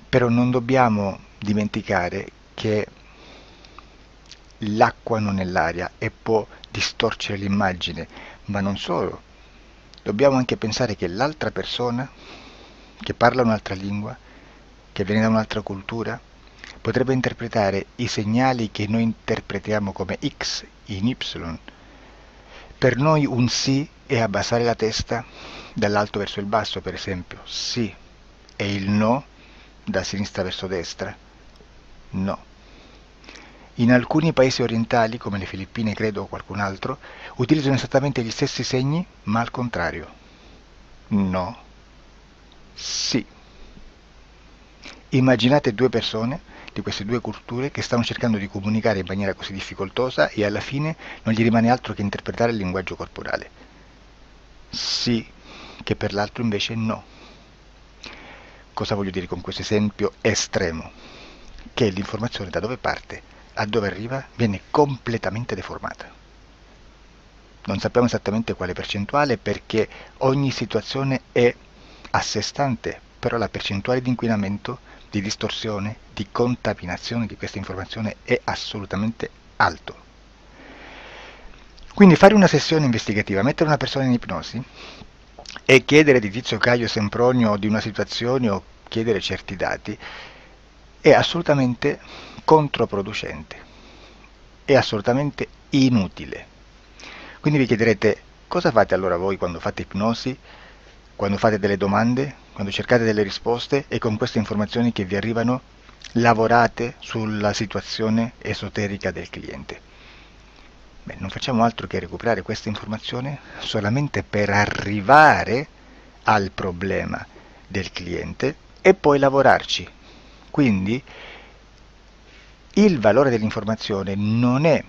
però non dobbiamo dimenticare che l'acqua non è l'aria e può distorcere l'immagine, ma non solo. Dobbiamo anche pensare che l'altra persona, che parla un'altra lingua, che viene da un'altra cultura, potrebbe interpretare i segnali che noi interpretiamo come X in Y. Per noi un sì è abbassare la testa dall'alto verso il basso, per esempio, sì, e il no da sinistra verso destra, no. In alcuni paesi orientali, come le Filippine credo o qualcun altro, utilizzano esattamente gli stessi segni, ma al contrario. No, sì. Immaginate due persone di queste due culture che stanno cercando di comunicare in maniera così difficoltosa e alla fine non gli rimane altro che interpretare il linguaggio corporale. Sì, che per l'altro invece no. Cosa voglio dire con questo esempio estremo? Che l'informazione da dove parte a dove arriva viene completamente deformata. Non sappiamo esattamente quale percentuale perché ogni situazione è a sé stante, però la percentuale di inquinamento, di distorsione, di contaminazione di questa informazione è assolutamente alto. Quindi fare una sessione investigativa, mettere una persona in ipnosi e chiedere di Tizio Caio Sempronio di una situazione o chiedere certi dati è assolutamente controproducente, è assolutamente inutile. Quindi vi chiederete cosa fate allora voi quando fate ipnosi, quando fate delle domande, quando cercate delle risposte e con queste informazioni che vi arrivano lavorate sulla situazione esoterica del cliente. Beh, non facciamo altro che recuperare questa informazione solamente per arrivare al problema del cliente e poi lavorarci. Quindi il valore dell'informazione non è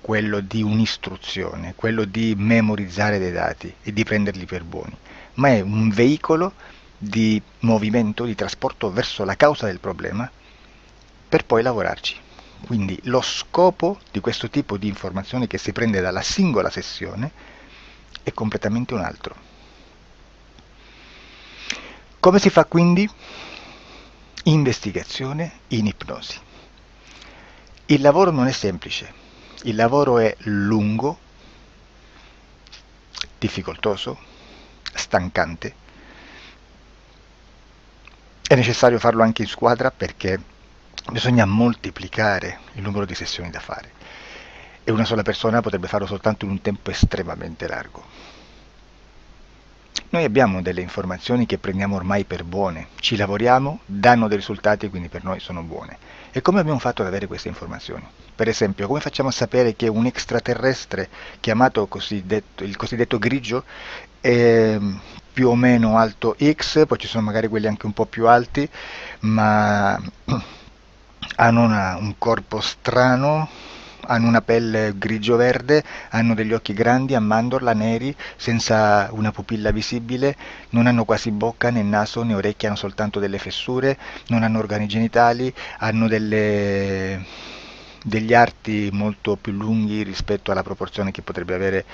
quello di un'istruzione, quello di memorizzare dei dati e di prenderli per buoni, ma è un veicolo di movimento, di trasporto verso la causa del problema per poi lavorarci. Quindi lo scopo di questo tipo di informazione che si prende dalla singola sessione è completamente un altro. Come si fa quindi? Investigazione in ipnosi. Il lavoro non è semplice, il lavoro è lungo, difficoltoso, stancante. È necessario farlo anche in squadra perché bisogna moltiplicare il numero di sessioni da fare e una sola persona potrebbe farlo soltanto in un tempo estremamente largo. Noi abbiamo delle informazioni che prendiamo ormai per buone, ci lavoriamo, danno dei risultati e quindi per noi sono buone. E come abbiamo fatto ad avere queste informazioni? Per esempio, come facciamo a sapere che un extraterrestre chiamato il cosiddetto grigio è più o meno alto X, poi ci sono magari quelli anche un po' più alti, ma hanno un corpo strano, hanno una pelle grigio-verde, hanno degli occhi grandi a mandorla, neri, senza una pupilla visibile, non hanno quasi bocca, né naso, né orecchie, hanno soltanto delle fessure, non hanno organi genitali, hanno degli arti molto più lunghi rispetto alla proporzione che potrebbe avere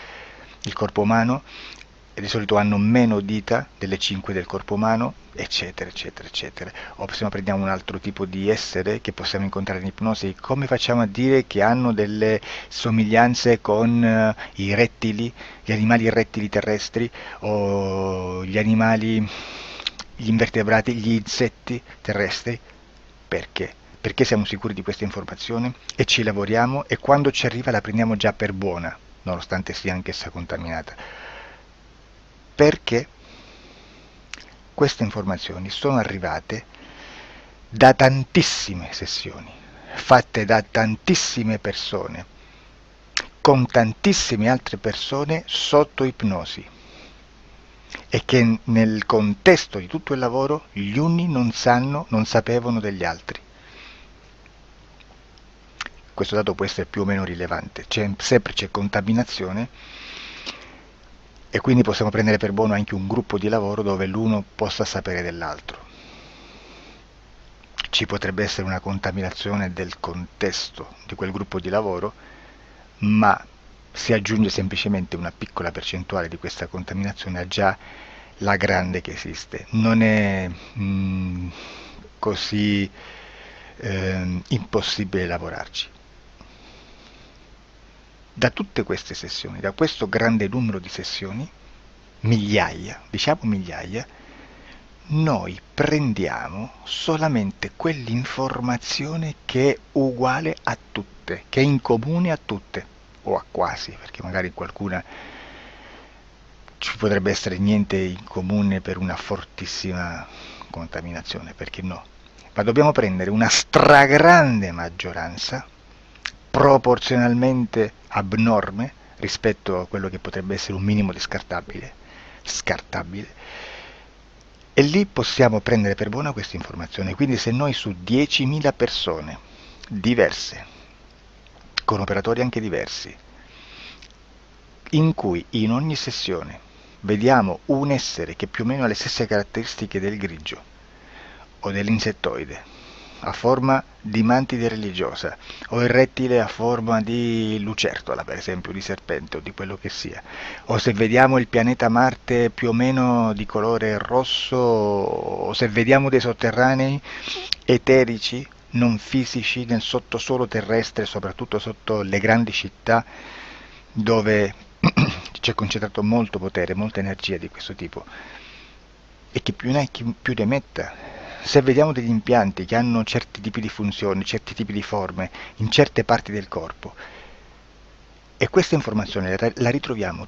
il corpo umano, e di solito hanno meno dita delle 5 del corpo umano, eccetera, eccetera, eccetera. O se prendiamo un altro tipo di essere che possiamo incontrare in ipnosi, come facciamo a dire che hanno delle somiglianze con i rettili, gli animali rettili terrestri, o gli animali, gli invertebrati, gli insetti terrestri? Perché? Perché siamo sicuri di questa informazione e ci lavoriamo e quando ci arriva la prendiamo già per buona, nonostante sia anch'essa contaminata. Perché queste informazioni sono arrivate da tantissime sessioni, fatte da tantissime persone, con tantissime altre persone sotto ipnosi, e che nel contesto di tutto il lavoro gli uni non sapevano degli altri. Questo dato può essere più o meno rilevante, sempre c'è contaminazione e quindi possiamo prendere per buono anche un gruppo di lavoro dove l'uno possa sapere dell'altro. Ci potrebbe essere una contaminazione del contesto di quel gruppo di lavoro, ma si aggiunge semplicemente una piccola percentuale di questa contaminazione a già la grande che esiste. Non è così impossibile lavorarci. Da tutte queste sessioni, da questo grande numero di sessioni, migliaia, diciamo migliaia, noi prendiamo solamente quell'informazione che è uguale a tutte, che è in comune a tutte, o a quasi, perché magari qualcuna ci potrebbe essere niente in comune per una fortissima contaminazione, perché no? Ma dobbiamo prendere una stragrande maggioranza, proporzionalmente abnorme rispetto a quello che potrebbe essere un minimo di scartabile, e lì possiamo prendere per buona questa informazione. Quindi se noi su 10.000 persone diverse, con operatori anche diversi, in cui in ogni sessione vediamo un essere che più o meno ha le stesse caratteristiche del grigio o dell'insettoide, a forma di mantide religiosa, o il rettile a forma di lucertola, per esempio, di serpente o di quello che sia, o se vediamo il pianeta Marte più o meno di colore rosso, o se vediamo dei sotterranei eterici, non fisici, nel sottosuolo terrestre, soprattutto sotto le grandi città, dove c'è concentrato molto potere, molta energia di questo tipo, e che più ne hai più ne metta. Se vediamo degli impianti che hanno certi tipi di funzioni, certi tipi di forme in certe parti del corpo, e questa informazione la ritroviamo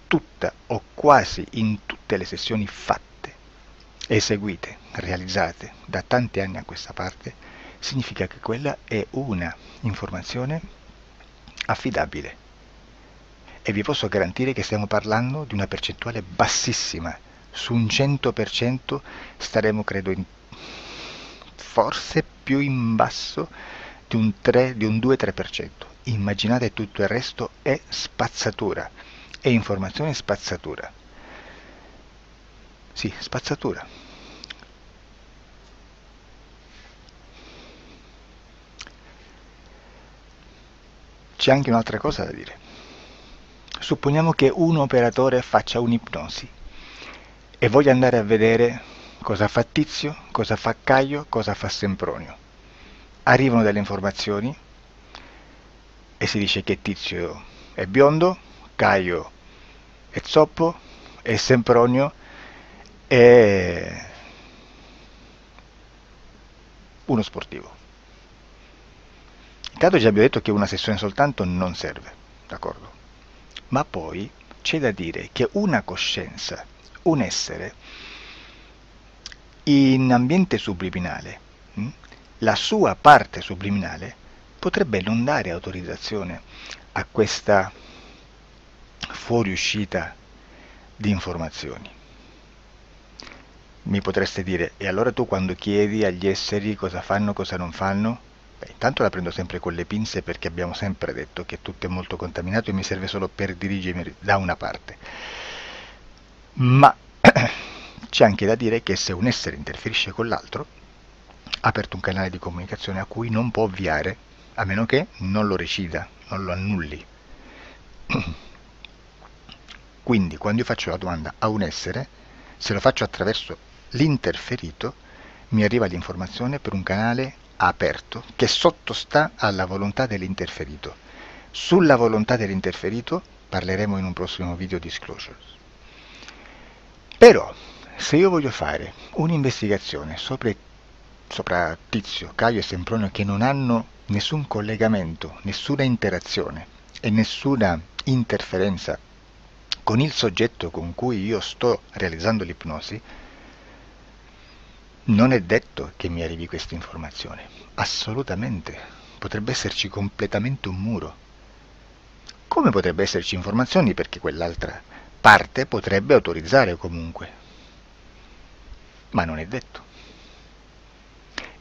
tutta o quasi in tutte le sessioni fatte, eseguite, realizzate da tanti anni a questa parte, significa che quella è una informazione affidabile. E vi posso garantire che stiamo parlando di una percentuale bassissima. Su un 100% staremo, credo, forse più in basso di un 2-3%. Immaginate, tutto il resto è spazzatura, è informazione spazzatura. Sì, spazzatura. C'è anche un'altra cosa da dire. Supponiamo che un operatore faccia un'ipnosi e voglia andare a vedere cosa fa Tizio, cosa fa Caio, cosa fa Sempronio. Arrivano delle informazioni e si dice che Tizio è biondo, Caio è zoppo e Sempronio è uno sportivo. Intanto già abbiamo detto che una sessione soltanto non serve, d'accordo? Ma poi c'è da dire che una coscienza, un essere, in ambiente subliminale, la sua parte subliminale potrebbe non dare autorizzazione a questa fuoriuscita di informazioni. Mi potreste dire, e allora tu quando chiedi agli esseri cosa fanno, cosa non fanno? Beh, intanto la prendo sempre con le pinze, perché abbiamo sempre detto che tutto è molto contaminato e mi serve solo per dirigermi da una parte. Ma c'è anche da dire che se un essere interferisce con l'altro, ha aperto un canale di comunicazione a cui non può ovviare, a meno che non lo recida, non lo annulli. Quindi quando io faccio la domanda a un essere, se lo faccio attraverso l'interferito, mi arriva l'informazione per un canale aperto che sottostà alla volontà dell'interferito. Sulla volontà dell'interferito parleremo in un prossimo video disclosures. Però se io voglio fare un'investigazione sopra Tizio, Caio e Sempronio che non hanno nessun collegamento, nessuna interazione e nessuna interferenza con il soggetto con cui io sto realizzando l'ipnosi, non è detto che mi arrivi questa informazione. Assolutamente. Potrebbe esserci completamente un muro. Come potrebbe esserci informazioni, perché quell'altra parte potrebbe autorizzare comunque. Ma non è detto.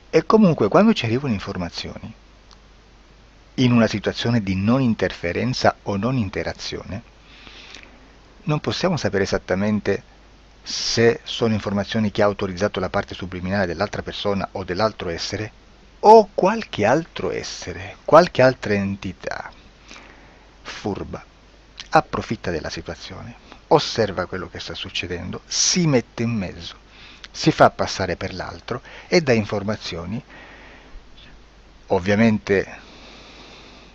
E comunque quando ci arrivano informazioni, in una situazione di non interferenza o non interazione, non possiamo sapere esattamente se sono informazioni che ha autorizzato la parte subliminale dell'altra persona o dell'altro essere, o qualche altro essere, qualche altra entità furba, approfitta della situazione, osserva quello che sta succedendo, si mette in mezzo, si fa passare per l'altro e dà informazioni, ovviamente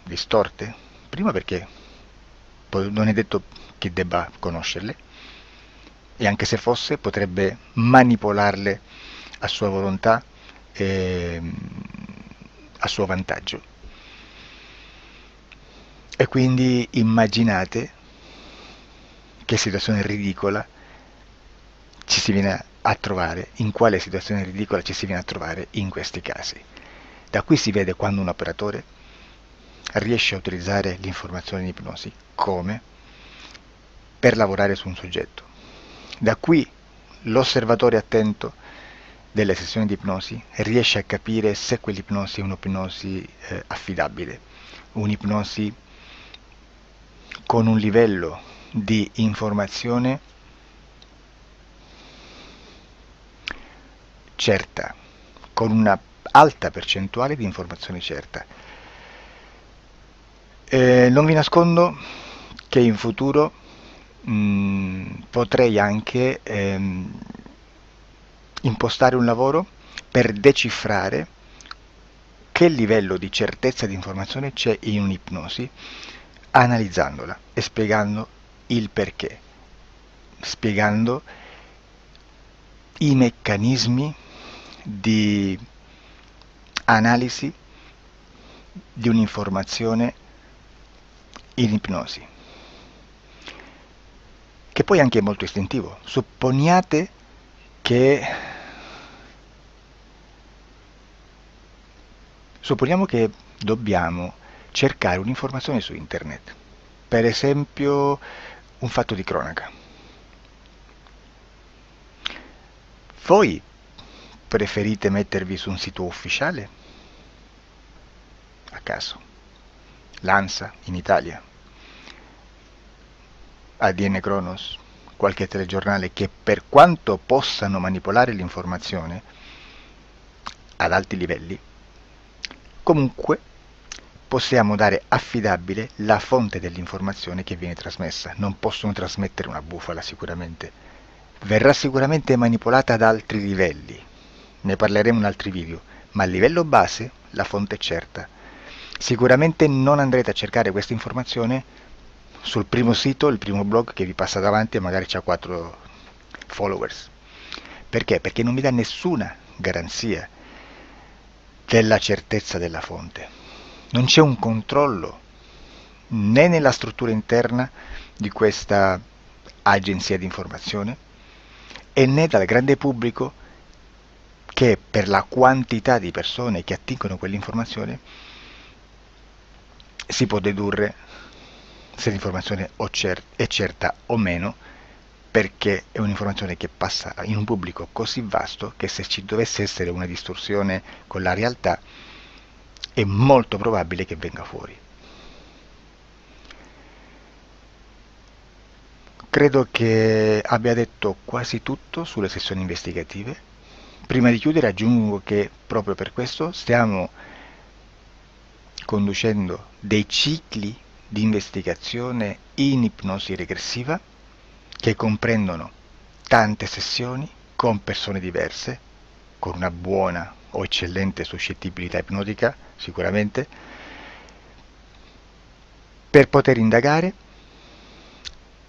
distorte, prima perché non è detto che debba conoscerle, e anche se fosse potrebbe manipolarle a sua volontà e a suo vantaggio. E quindi immaginate che situazione ridicola ci si viene a trovare, in quale situazione ridicola ci si viene a trovare in questi casi. Da qui si vede quando un operatore riesce a utilizzare l'informazione in ipnosi come per lavorare su un soggetto. Da qui l'osservatore attento delle sessioni di ipnosi riesce a capire se quell'ipnosi è un'ipnosi affidabile, un'ipnosi con un livello di informazione certa, con una alta percentuale di informazione certa. Non vi nascondo che in futuro potrei anche impostare un lavoro per decifrare che livello di certezza di informazione c'è in un'ipnosi, analizzandola e spiegando il perché, spiegando i meccanismi di analisi di un'informazione in ipnosi, che poi anche è molto istintivo. Supponiamo che dobbiamo cercare un'informazione su internet, per esempio un fatto di cronaca. Voi preferite mettervi su un sito ufficiale? A caso. L'ANSA in Italia, ADN Kronos, qualche telegiornale che, per quanto possano manipolare l'informazione ad alti livelli, comunque possiamo dare affidabile la fonte dell'informazione che viene trasmessa. Non possono trasmettere una bufala sicuramente. Verrà sicuramente manipolata ad altri livelli. Ne parleremo in altri video, ma a livello base la fonte è certa. Sicuramente non andrete a cercare questa informazione sul primo sito, il primo blog che vi passa davanti e magari c'ha 4 followers. Perché? Perché non vi dà nessuna garanzia della certezza della fonte. Non c'è un controllo né nella struttura interna di questa agenzia di informazione e né dal grande pubblico, che per la quantità di persone che attingono quell'informazione si può dedurre se l'informazione è certa o meno, perché è un'informazione che passa in un pubblico così vasto che se ci dovesse essere una distorsione con la realtà è molto probabile che venga fuori. Credo che abbia detto quasi tutto sulle sessioni investigative. Prima di chiudere aggiungo che proprio per questo stiamo conducendo dei cicli di investigazione in ipnosi regressiva che comprendono tante sessioni con persone diverse, con una buona o eccellente suscettibilità ipnotica sicuramente, per poter indagare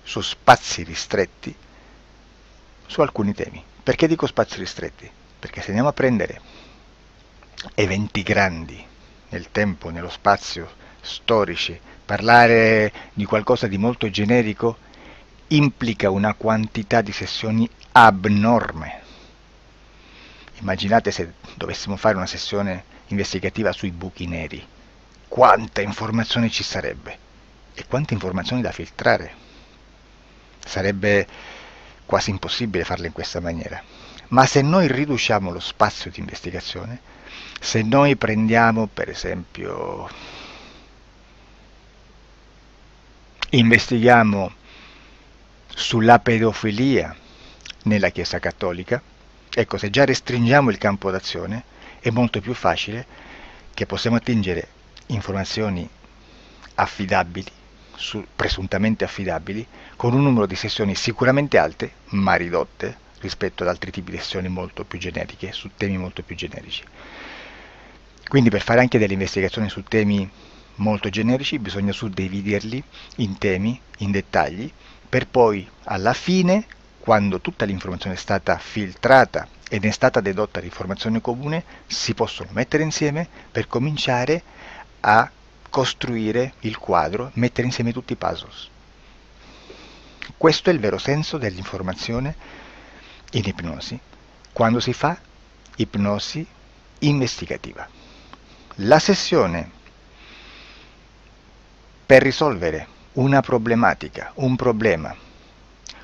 su spazi ristretti su alcuni temi. Perché dico spazi ristretti? Perché se andiamo a prendere eventi grandi nel tempo, nello spazio, storici, parlare di qualcosa di molto generico implica una quantità di sessioni abnorme. Immaginate se dovessimo fare una sessione investigativa sui buchi neri, quanta informazione ci sarebbe e quante informazioni da filtrare. Sarebbe quasi impossibile farlo in questa maniera. Ma se noi riduciamo lo spazio di investigazione, se noi prendiamo per esempio, investighiamo sulla pedofilia nella Chiesa Cattolica, ecco, se già restringiamo il campo d'azione è molto più facile che possiamo attingere informazioni affidabili, presuntamente affidabili, con un numero di sessioni sicuramente alte, ma ridotte rispetto ad altri tipi di sessioni molto più generiche, su temi molto più generici. Quindi per fare anche delle investigazioni su temi molto generici bisogna suddividerli in temi, in dettagli, per poi alla fine, quando tutta l'informazione è stata filtrata ed è stata dedotta di informazione comune, si possono mettere insieme per cominciare a costruire il quadro, mettere insieme tutti i puzzles. Questo è il vero senso dell'informazione in ipnosi, quando si fa ipnosi investigativa. La sessione per risolvere una problematica, un problema,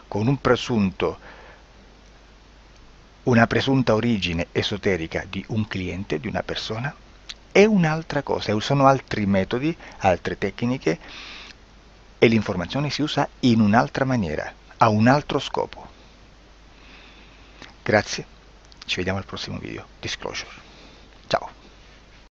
con una presunta origine esoterica di un cliente, di una persona, è un'altra cosa, sono altri metodi, altre tecniche e l'informazione si usa in un'altra maniera, ha un altro scopo. Grazie, ci vediamo al prossimo video. Disclosure.